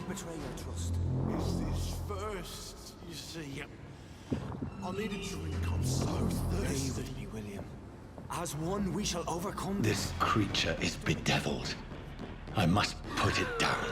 betray your trust. Is this first, you see? I'll need a drink, I'm so thirsty. Stay with me, William. As one, we shall overcome This creature is bedeviled. I must put it down.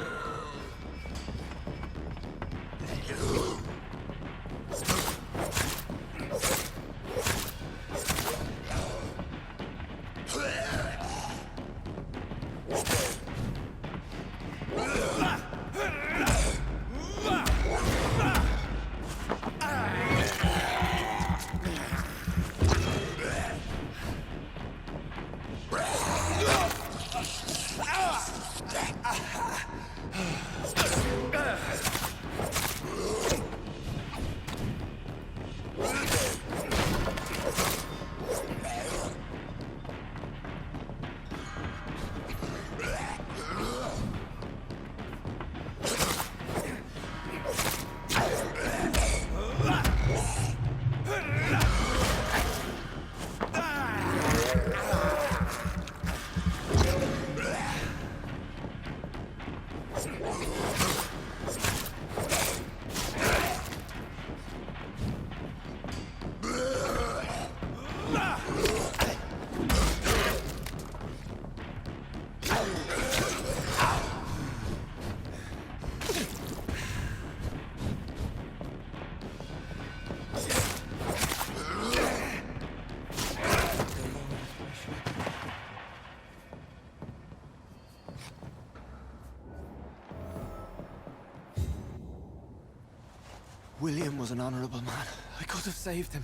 William was an honorable man. I could have saved him.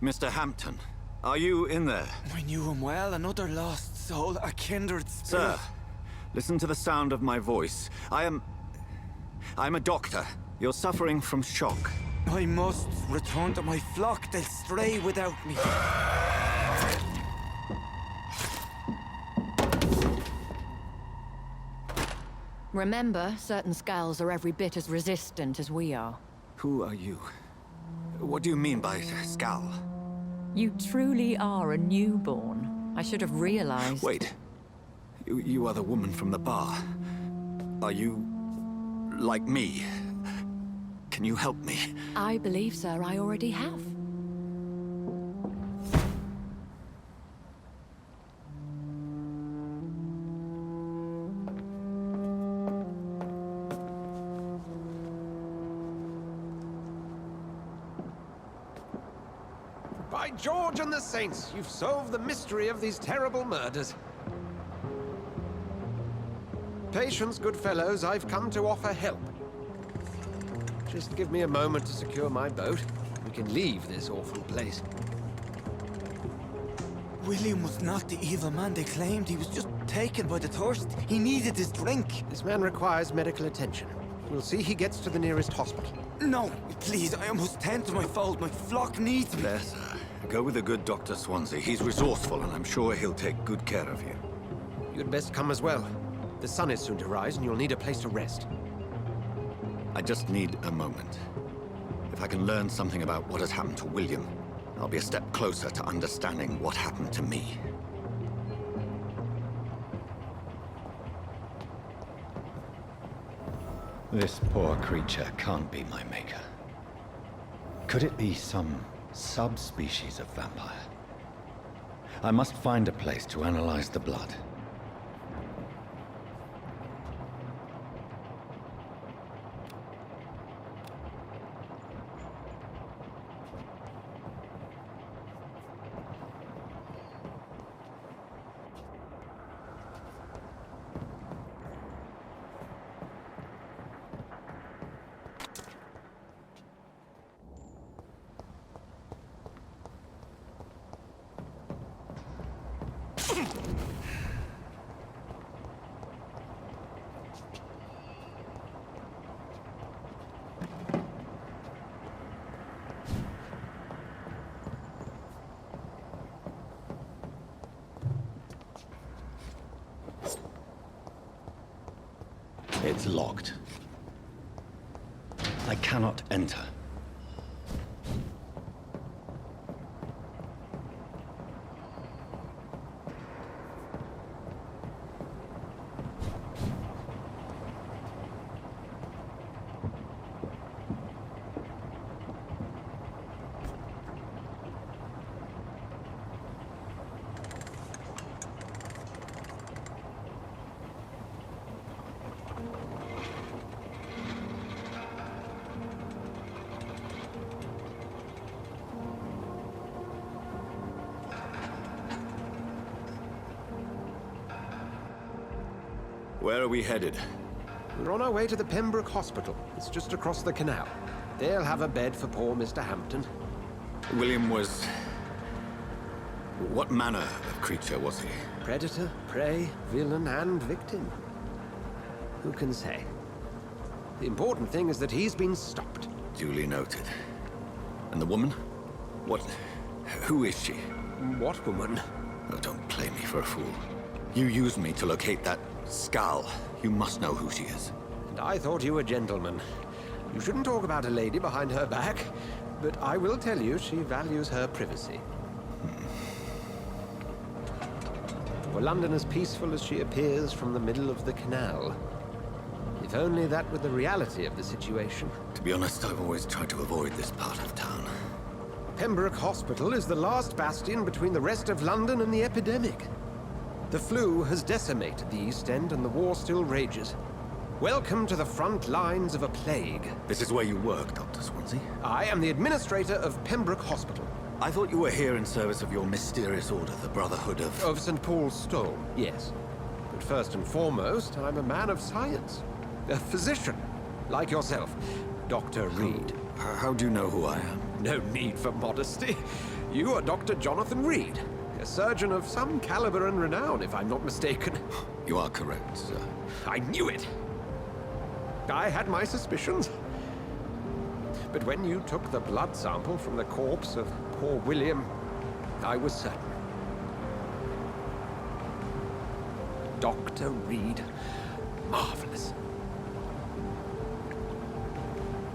Mr. Hampton, are you in there? I knew him well, another lost soul, a kindred spirit. Sir, listen to the sound of my voice. I'm a doctor. You're suffering from shock. I must return to my flock. They'll stray without me. Remember, certain skulls are every bit as resistant as we are. Who are you? What do you mean by Skal? You truly are a newborn. I should have realized. Wait. You are the woman from the bar. Are you... like me? Can you help me? I believe, sir, I already have. By George and the Saints, you've solved the mystery of these terrible murders. Patience, good fellows, I've come to offer help. Just give me a moment to secure my boat. We can leave this awful place. William was not the evil man they claimed. He was just taken by the thirst. He needed his drink. This man requires medical attention. We'll see he gets to the nearest hospital. No, please, I must tend to my fold. My flock needs me. There, sir. Go with the good Dr. Swansea. He's resourceful, and I'm sure he'll take good care of you. You'd best come as well. The sun is soon to rise, and you'll need a place to rest. I just need a moment. If I can learn something about what has happened to William, I'll be a step closer to understanding what happened to me. This poor creature can't be my maker. Could it be some subspecies of vampire? I must find a place to analyze the blood. It's locked. I cannot enter. Where are we headed? We're on our way to the Pembroke Hospital. It's just across the canal. They'll have a bed for poor Mr. Hampton. William was... What manner of creature was he? Predator, prey, villain, and victim. Who can say? The important thing is that he's been stopped. Duly noted. And the woman? What... Who is she? What woman? Oh, don't play me for a fool. You used me to locate that skull. You must know who she is. And I thought you a gentleman. You shouldn't talk about a lady behind her back, but I will tell you she values her privacy. Were London as peaceful as she appears from the middle of the canal? If only that were the reality of the situation. To be honest, I've always tried to avoid this part of town. Pembroke Hospital is the last bastion between the rest of London and the epidemic. The flu has decimated the East End and the war still rages. Welcome to the front lines of a plague. This is where you work, Dr. Swansea? I am the administrator of Pembroke Hospital. I thought you were here in service of your mysterious order, the Brotherhood of... Of St. Paul's Stone, yes. But first and foremost, I'm a man of science. A physician, like yourself, Dr. Reed. How do you know who I am? No need for modesty. You are Dr. Jonathan Reed, a surgeon of some caliber and renown, if I'm not mistaken. You are correct, sir. I knew it! I had my suspicions. But when you took the blood sample from the corpse of poor William, I was certain. Dr. Reed. Marvelous.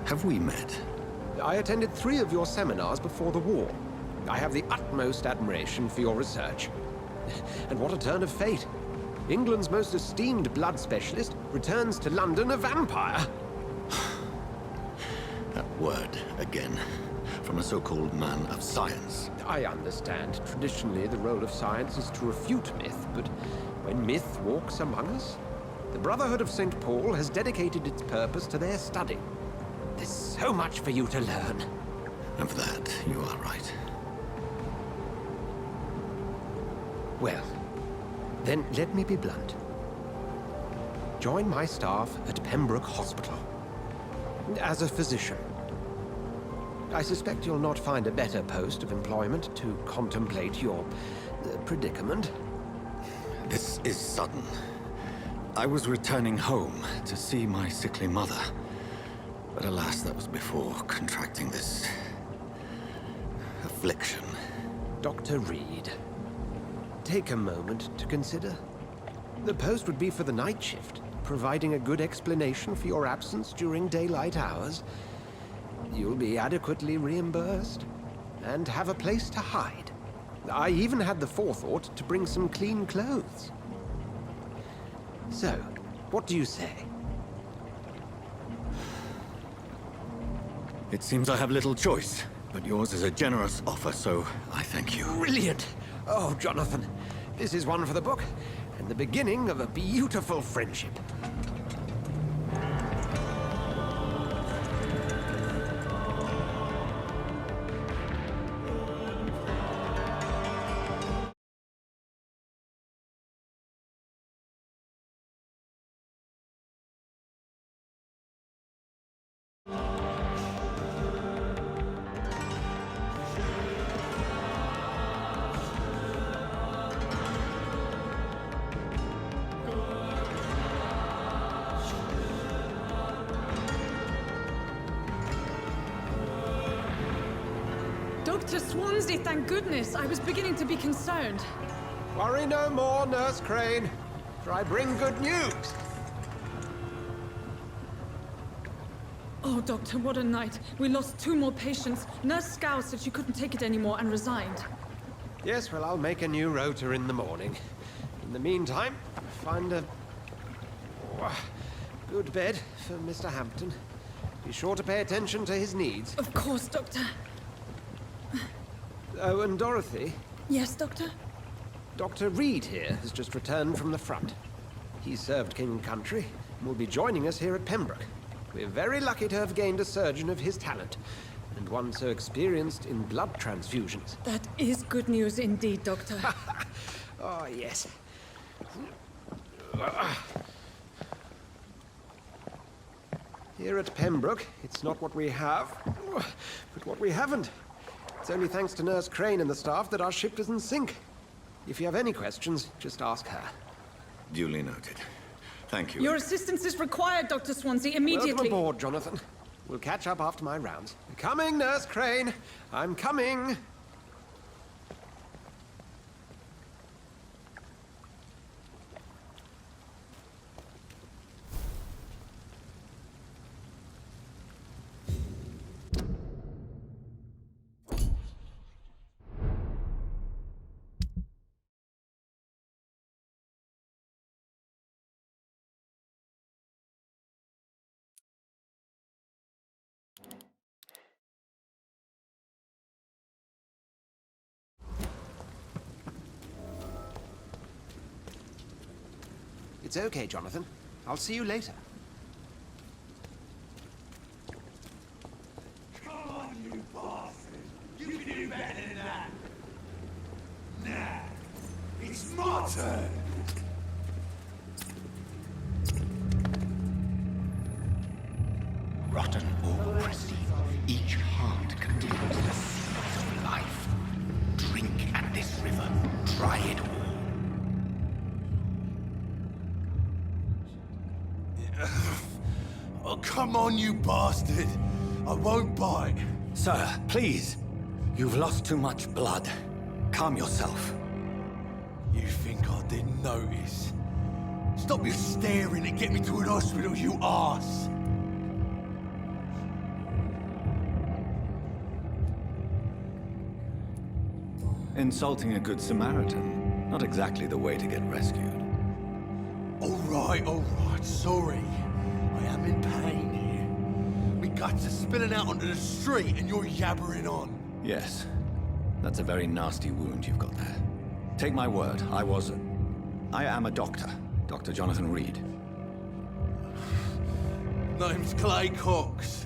Have we met? I attended 3 of your seminars before the war. I have the utmost admiration for your research. And what a turn of fate. England's most esteemed blood specialist returns to London a vampire. That word, again. From a so-called man of science. I understand. Traditionally, the role of science is to refute myth, but when myth walks among us, the Brotherhood of St. Paul has dedicated its purpose to their study. There's so much for you to learn. Of that, you are right. Well, then let me be blunt. Join my staff at Pembroke Hospital. As a physician. I suspect you'll not find a better post of employment to contemplate your predicament. This is sudden. I was returning home to see my sickly mother. But alas, that was before contracting this... affliction. Dr. Reed, take a moment to consider. The post would be for the night shift, providing a good explanation for your absence during daylight hours. You'll be adequately reimbursed, and have a place to hide. I even had the forethought to bring some clean clothes. So, what do you say? It seems I have little choice, but yours is a generous offer, so I thank you. Brilliant! Oh, Jonathan, this is one for the book, and the beginning of a beautiful friendship. Dr. Swansea, thank goodness. I was beginning to be concerned. Worry no more, Nurse Crane, for I bring good news. Oh, Doctor, what a night. We lost 2 more patients. Nurse Scow said she couldn't take it anymore and resigned. Yes, well, I'll make a new rota in the morning. In the meantime, find a good bed for Mr. Hampton. Be sure to pay attention to his needs. Of course, Doctor. Oh, and Dorothy, Yes, Doctor? Dr. Reed here has just returned from the front. He served King and Country and will be joining us here at Pembroke. We're very lucky to have gained a surgeon of his talent, and one so experienced in blood transfusions. That is good news indeed, Doctor. Oh, yes. Here at Pembroke, it's not what we have, but what we haven't. It's only thanks to Nurse Crane and the staff that our ship doesn't sink. If you have any questions, just ask her. Duly noted. Thank you. Your assistance is required, Dr. Swansea, immediately. Welcome aboard, Jonathan. We'll catch up after my rounds. Coming, Nurse Crane. I'm coming. It's okay, Jonathan. I'll see you later. Come on, you bastard! You can do better than that! Nah, it's my turn! Rotten or pristine, each heart contains the seeds of life. Drink at this river, try it all. Oh, come on, you bastard! I won't bite! Sir, please. You've lost too much blood. Calm yourself. You think I didn't notice? Stop your staring and get me to an hospital, you arse! Insulting a good Samaritan. Not exactly the way to get rescued. Alright, sorry. I am in pain here. Me guts are spilling out onto the street and you're yabbering on. Yes. That's a very nasty wound you've got there. Take my word, I am a doctor. Dr. Jonathan Reed. Name's Clay Cox.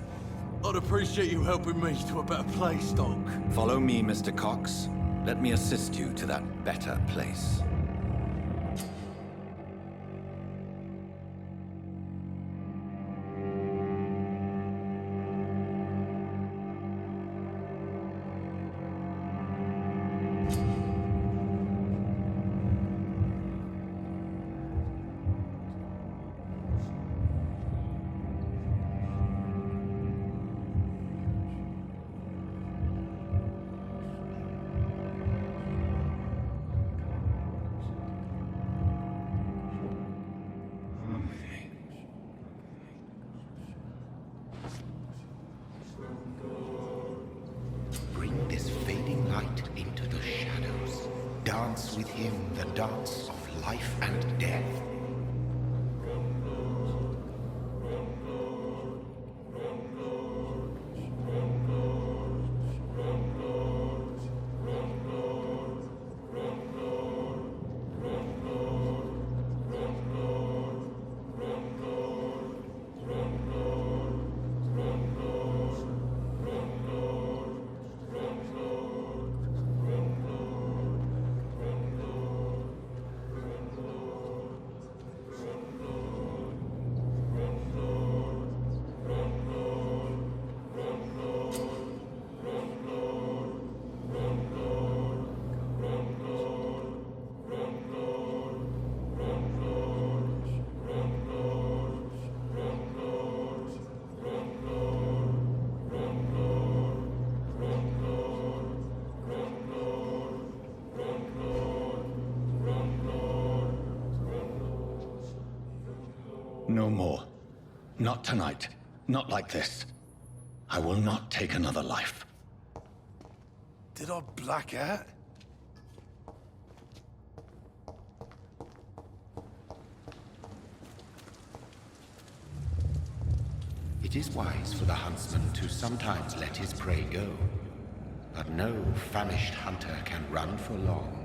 I'd appreciate you helping me to a better place, Doc. Follow me, Mr. Cox. Let me assist you to that better place. Bring this fading light into the shadows. Dance with him the dance of life and death. No more. Not tonight. Not like this. I will not take another life. Did I black out? It is wise for the huntsman to sometimes let his prey go, but no famished hunter can run for long.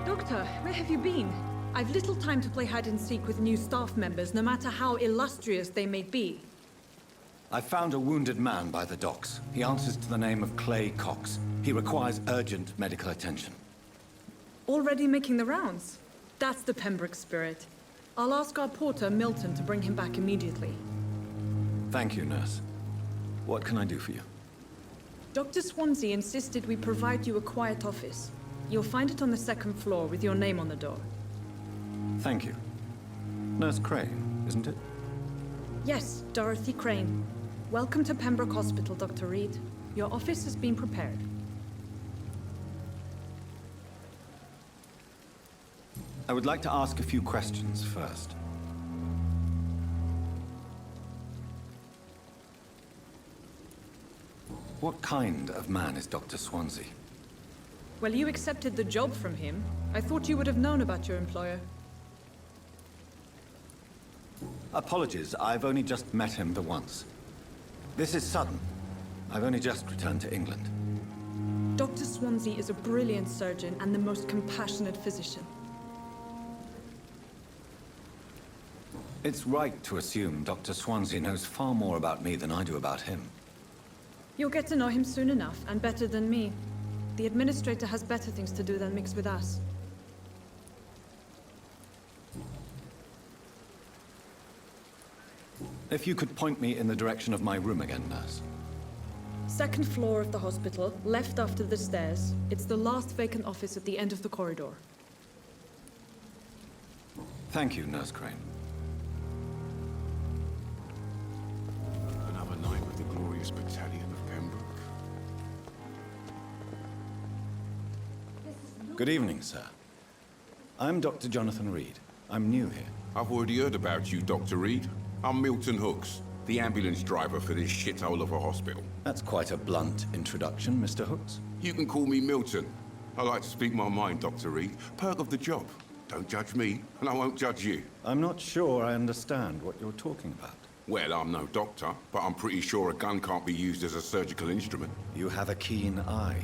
Doctor, where have you been? I've little time to play hide-and-seek with new staff members, no matter how illustrious they may be. I found a wounded man by the docks. He answers to the name of Clay Cox. He requires urgent medical attention. Already making the rounds? That's the Pembroke spirit. I'll ask our porter, Milton, to bring him back immediately. Thank you, nurse. What can I do for you? Dr. Swansea insisted we provide you a quiet office. You'll find it on the second floor with your name on the door. Thank you. Nurse Crane, isn't it? Yes, Dorothy Crane. Welcome to Pembroke Hospital, Dr. Reed. Your office has been prepared. I would like to ask a few questions first. What kind of man is Dr. Swansea? Well, you accepted the job from him. I thought you would have known about your employer. Apologies, I've only just met him the once. This is sudden. I've only just returned to England. Dr. Swansea is a brilliant surgeon and the most compassionate physician. It's right to assume Dr. Swansea knows far more about me than I do about him. You'll get to know him soon enough, and better than me. The administrator has better things to do than mix with us. If you could point me in the direction of my room again, nurse. Second floor of the hospital, left after the stairs. It's the last vacant office at the end of the corridor. Thank you, Nurse Crane. Another night with the glorious battalion of Pembroke. Good evening, sir. I'm Dr. Jonathan Reed. I'm new here. I've already heard about you, Dr. Reed. I'm Milton Hooks, the ambulance driver for this shithole of a hospital. That's quite a blunt introduction, Mr. Hooks. You can call me Milton. I like to speak my mind, Dr. Reed. Perk of the job. Don't judge me, and I won't judge you. I'm not sure I understand what you're talking about. Well, I'm no doctor, but I'm pretty sure a gun can't be used as a surgical instrument. You have a keen eye.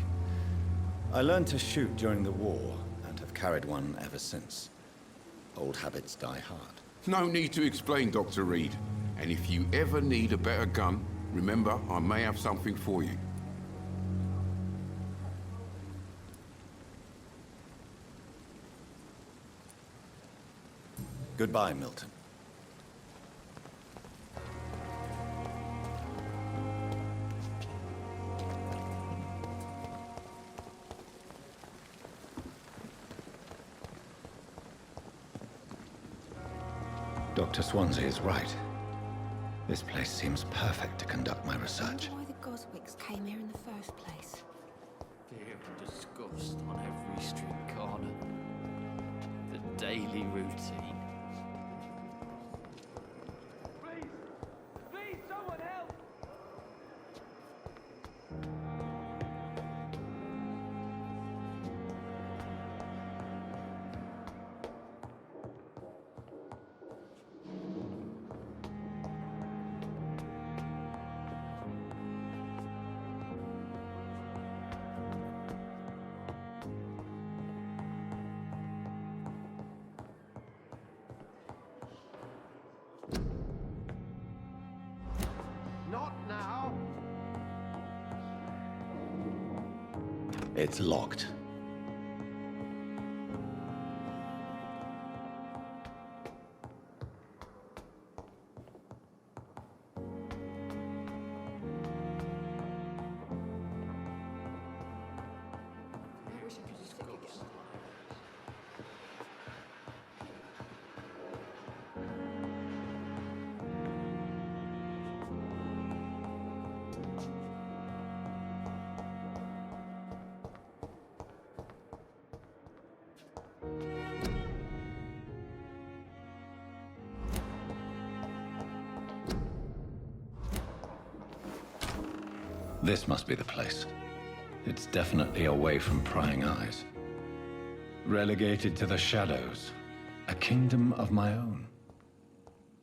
I learned to shoot during the war, and have carried one ever since. Old habits die hard. No need to explain, Dr. Reed. And if you ever need a better gun, remember, I may have something for you. Goodbye, Milton. Dr. Swansea is right. This place seems perfect to conduct my research. Why the Goswicks came here in the first place? Fear and disgust on every street corner. The daily routine. Please! Please, someone help! Not now. It's locked. This must be the place. It's definitely away from prying eyes. Relegated to the shadows. A kingdom of my own.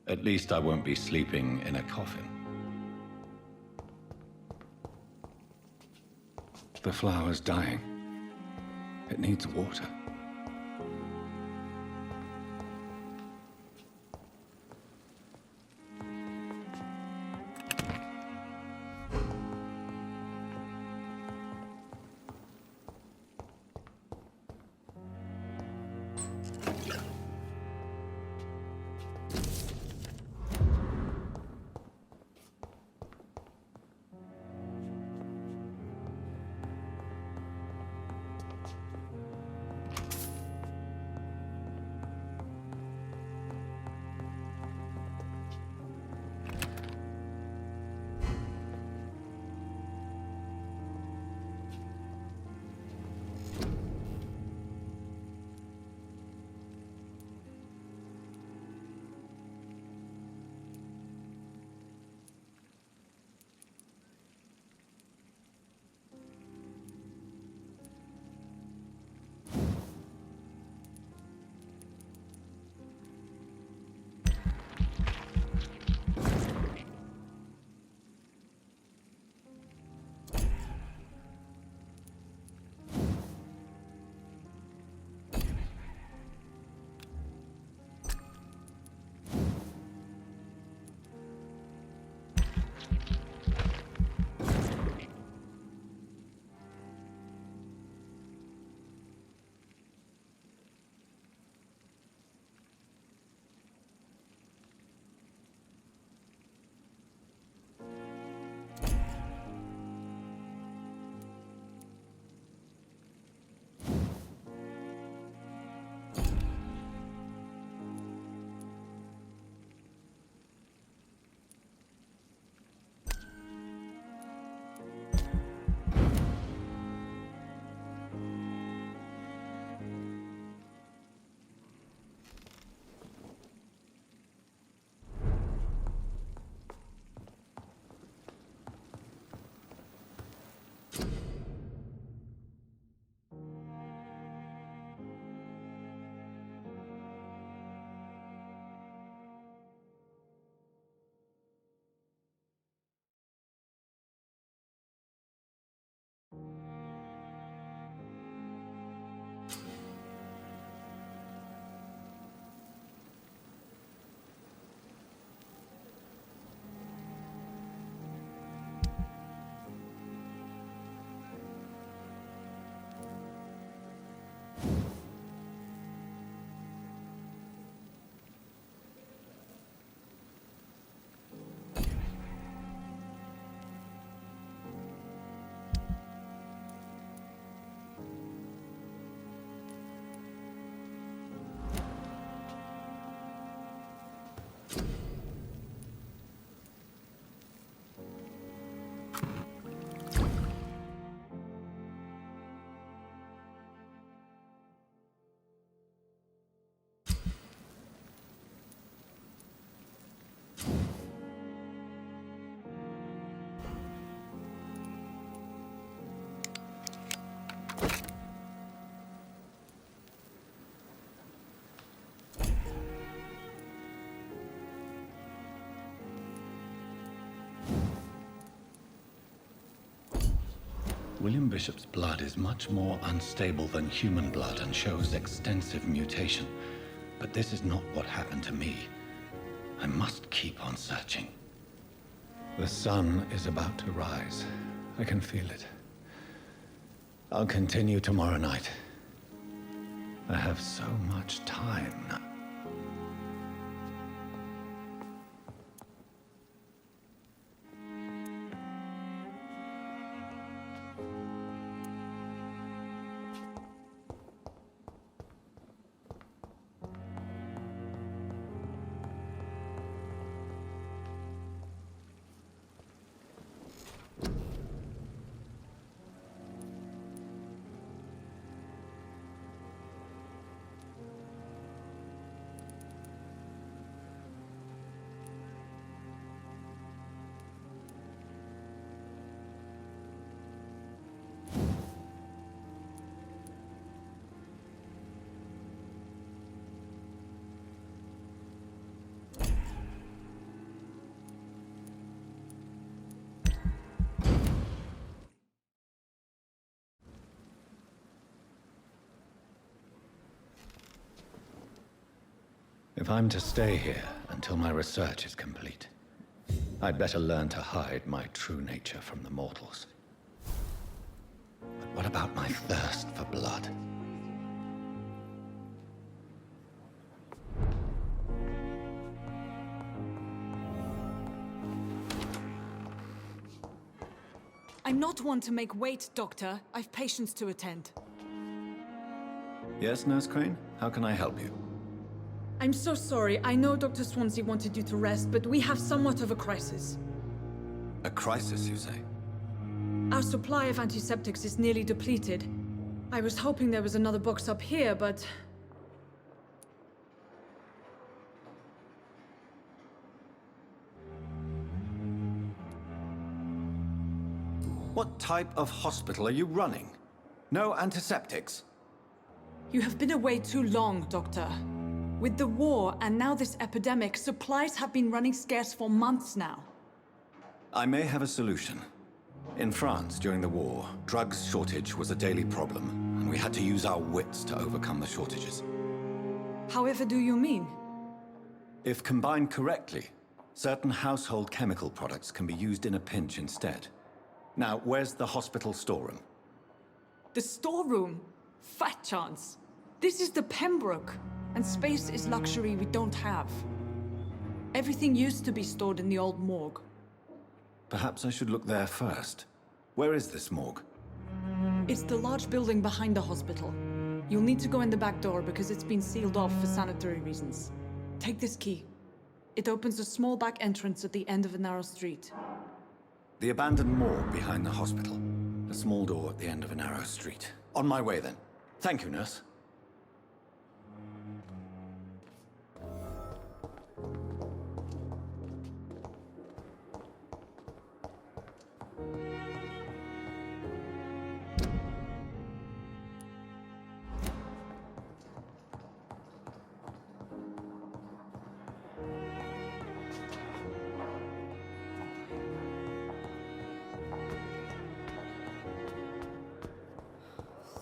At least I won't be sleeping in a coffin. The flower's dying. It needs water. William Bishop's blood is much more unstable than human blood and shows extensive mutation. But this is not what happened to me. I must keep on searching. The sun is about to rise. I can feel it. I'll continue tomorrow night. I have so much time now. If I'm to stay here until my research is complete, I'd better learn to hide my true nature from the mortals. But what about my thirst for blood? I'm not one to make wait, Doctor. I've patients to attend. Yes, Nurse Crane? How can I help you? I'm so sorry. I know Dr. Swansea wanted you to rest, but we have somewhat of a crisis. A crisis, you say? Our supply of antiseptics is nearly depleted. I was hoping there was another box up here, but... What type of hospital are you running? No antiseptics? You have been away too long, Doctor. With the war and now this epidemic, supplies have been running scarce for months now. I may have a solution. In France, during the war, drugs shortage was a daily problem, and we had to use our wits to overcome the shortages. However do you mean? If combined correctly, certain household chemical products can be used in a pinch instead. Now, where's the hospital storeroom? The storeroom? Fat chance. This is the Pembroke, and space is luxury we don't have. Everything used to be stored in the old morgue. Perhaps I should look there first. Where is this morgue? It's the large building behind the hospital. You'll need to go in the back door because it's been sealed off for sanitary reasons. Take this key. It opens a small back entrance at the end of a narrow street. The abandoned morgue behind the hospital. A small door at the end of a narrow street. On my way then. Thank you, nurse.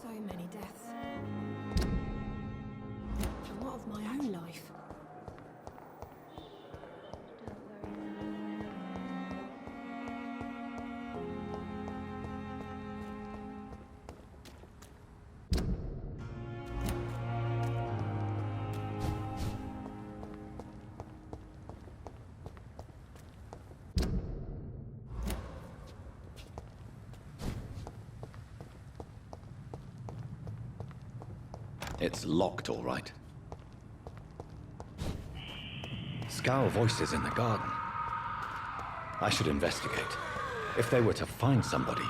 So many deaths. And what of my own life? It's locked, all right. Scowl voices in the garden. I should investigate. If they were to find somebody...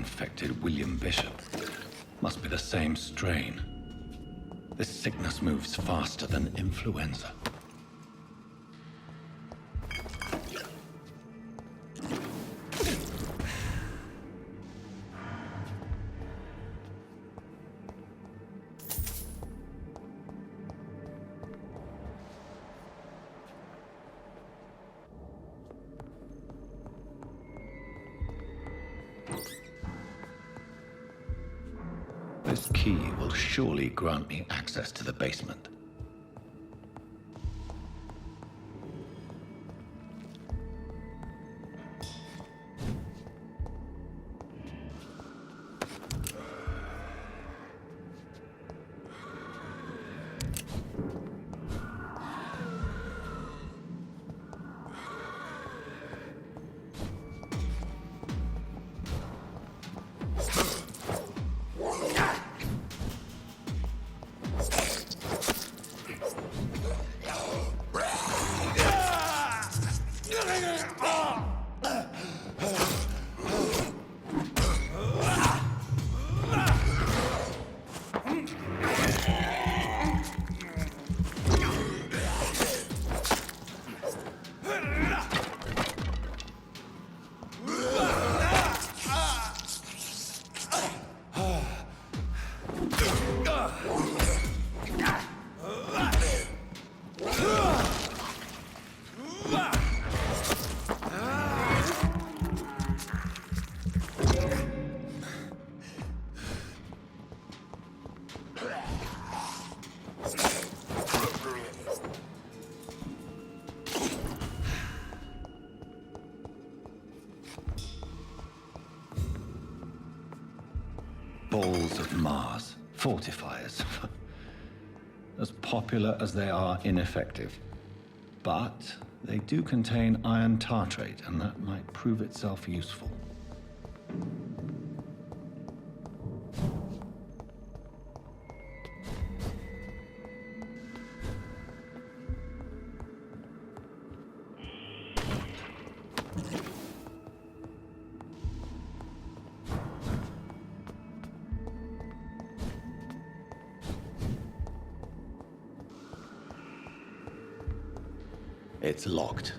infected William Bishop. Must be the same strain. This sickness moves faster than influenza. This key will surely grant me access to the basement. Balls of Mars, fortifiers. As popular as they are ineffective. But they do contain iron tartrate, and that might prove itself useful. It's locked.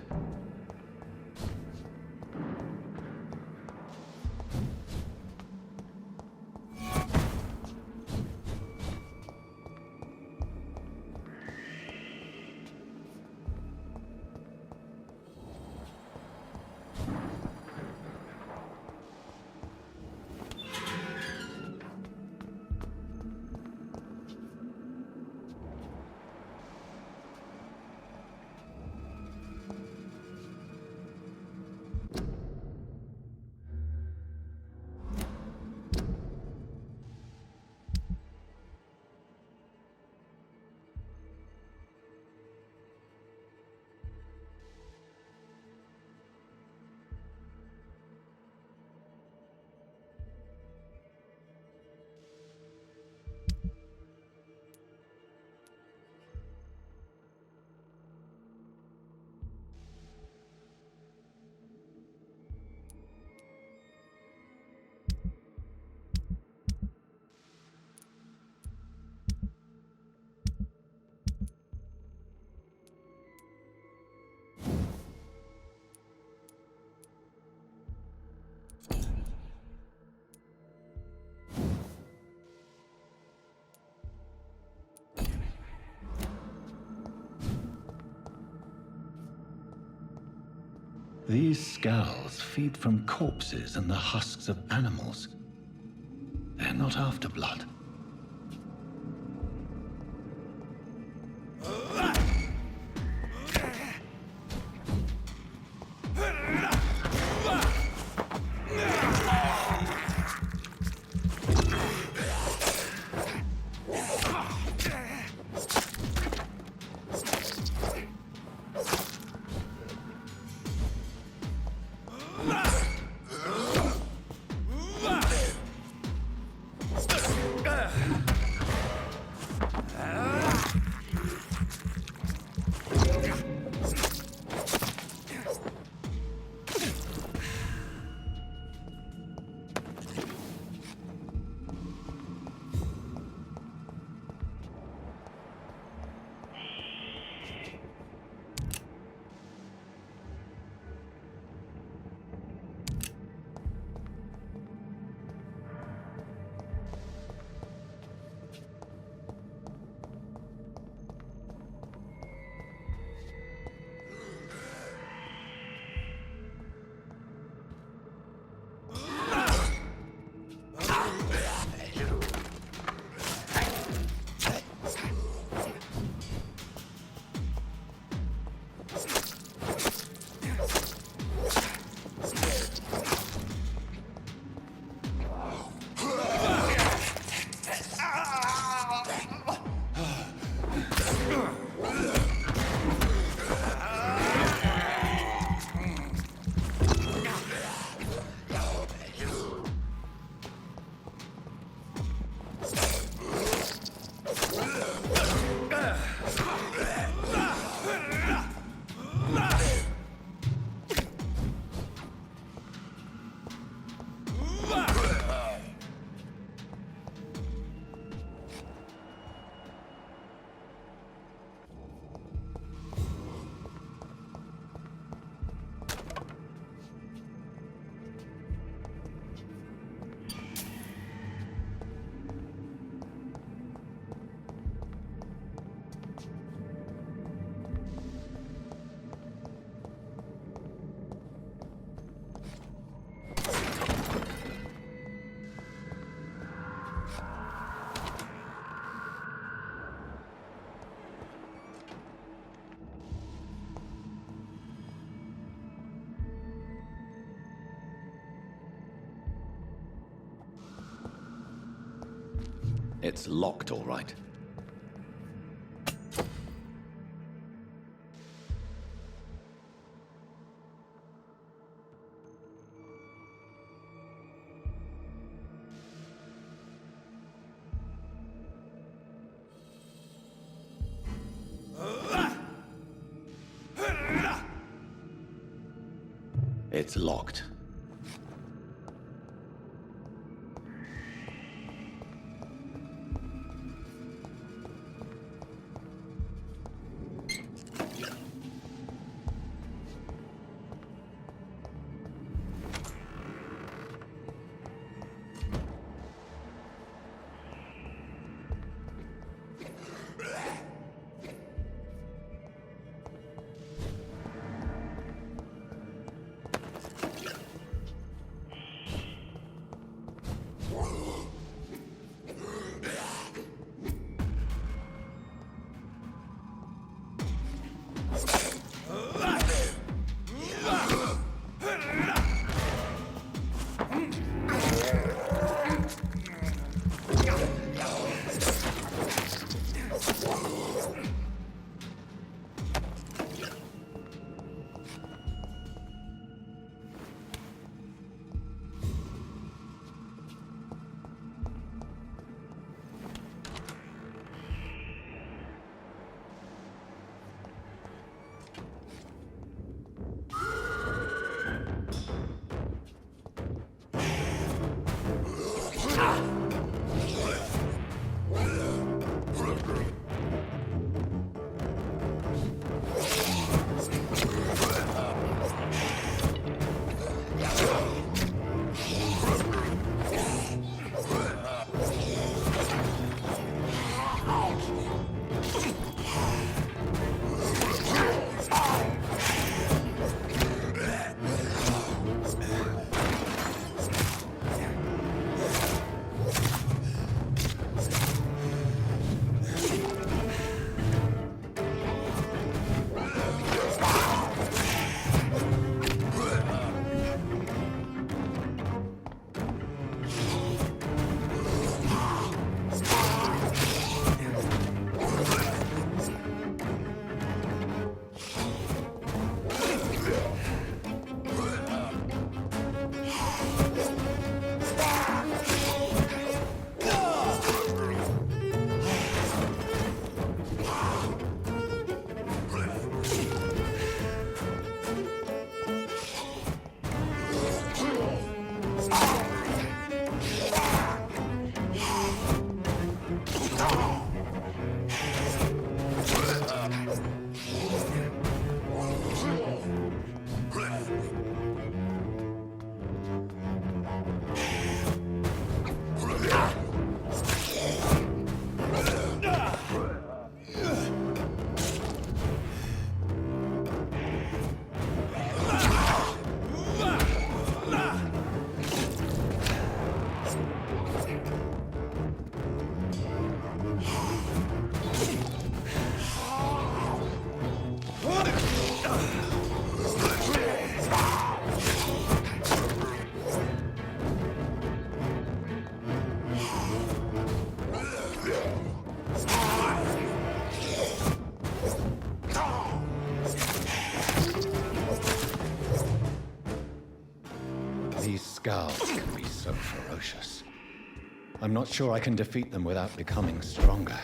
These scowls feed from corpses and the husks of animals. They're not after blood. It's locked, all right. It's locked. These scowls can be so ferocious. I'm not sure I can defeat them without becoming stronger.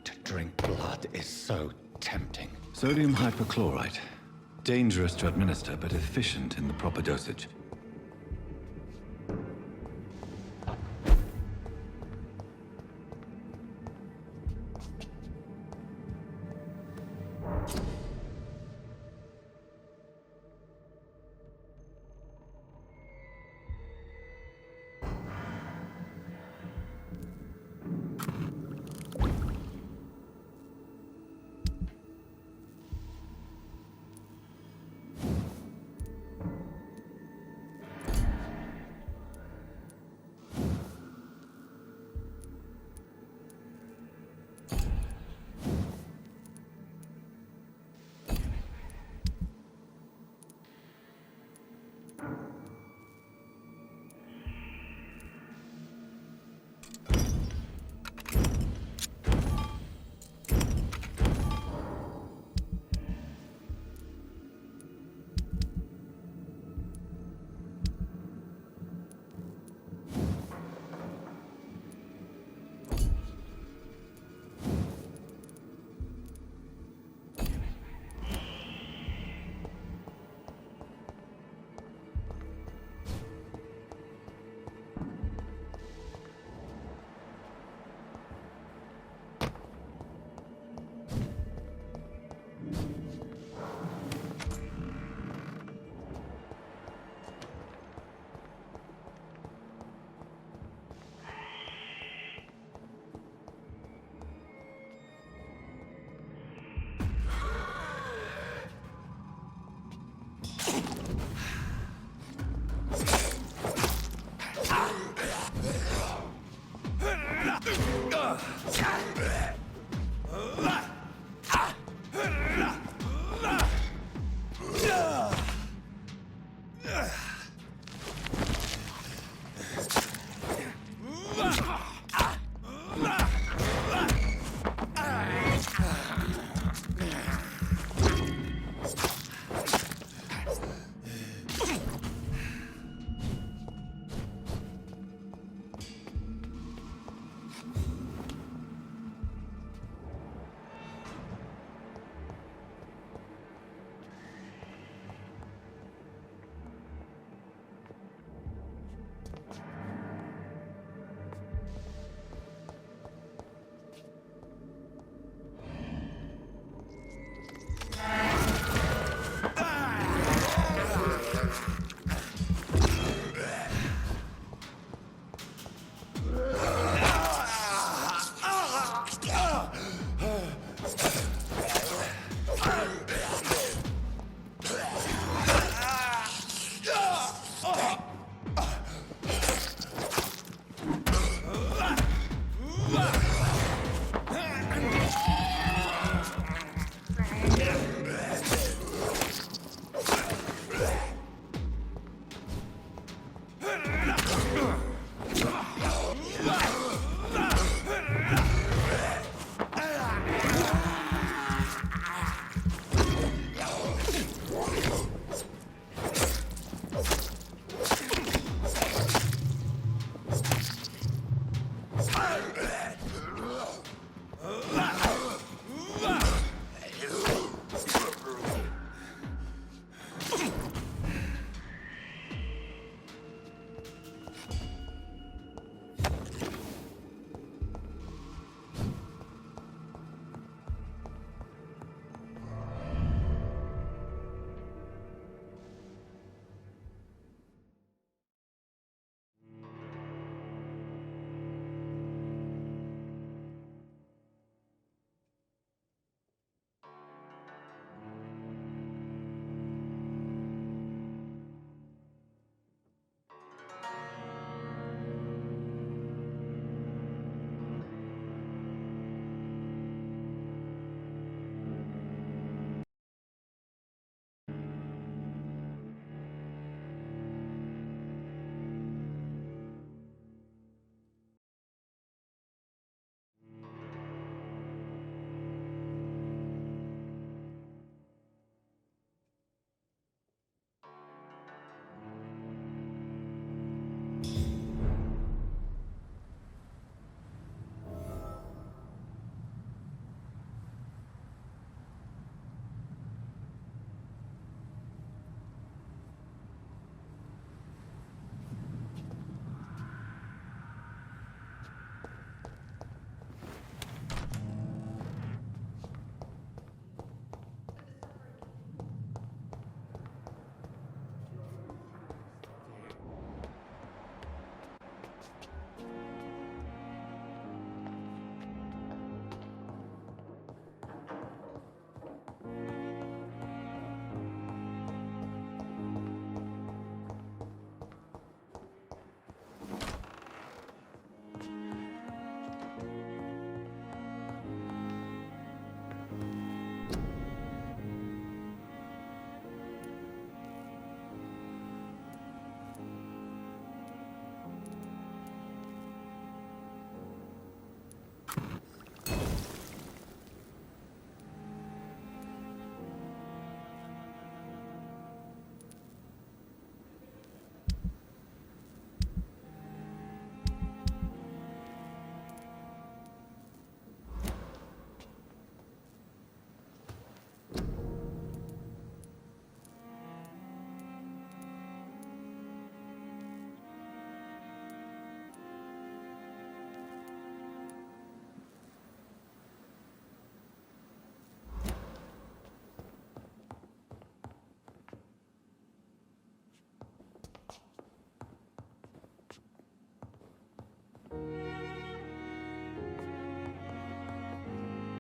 To drink blood is so tempting. Sodium hypochlorite. Dangerous to administer, but efficient in the proper dosage.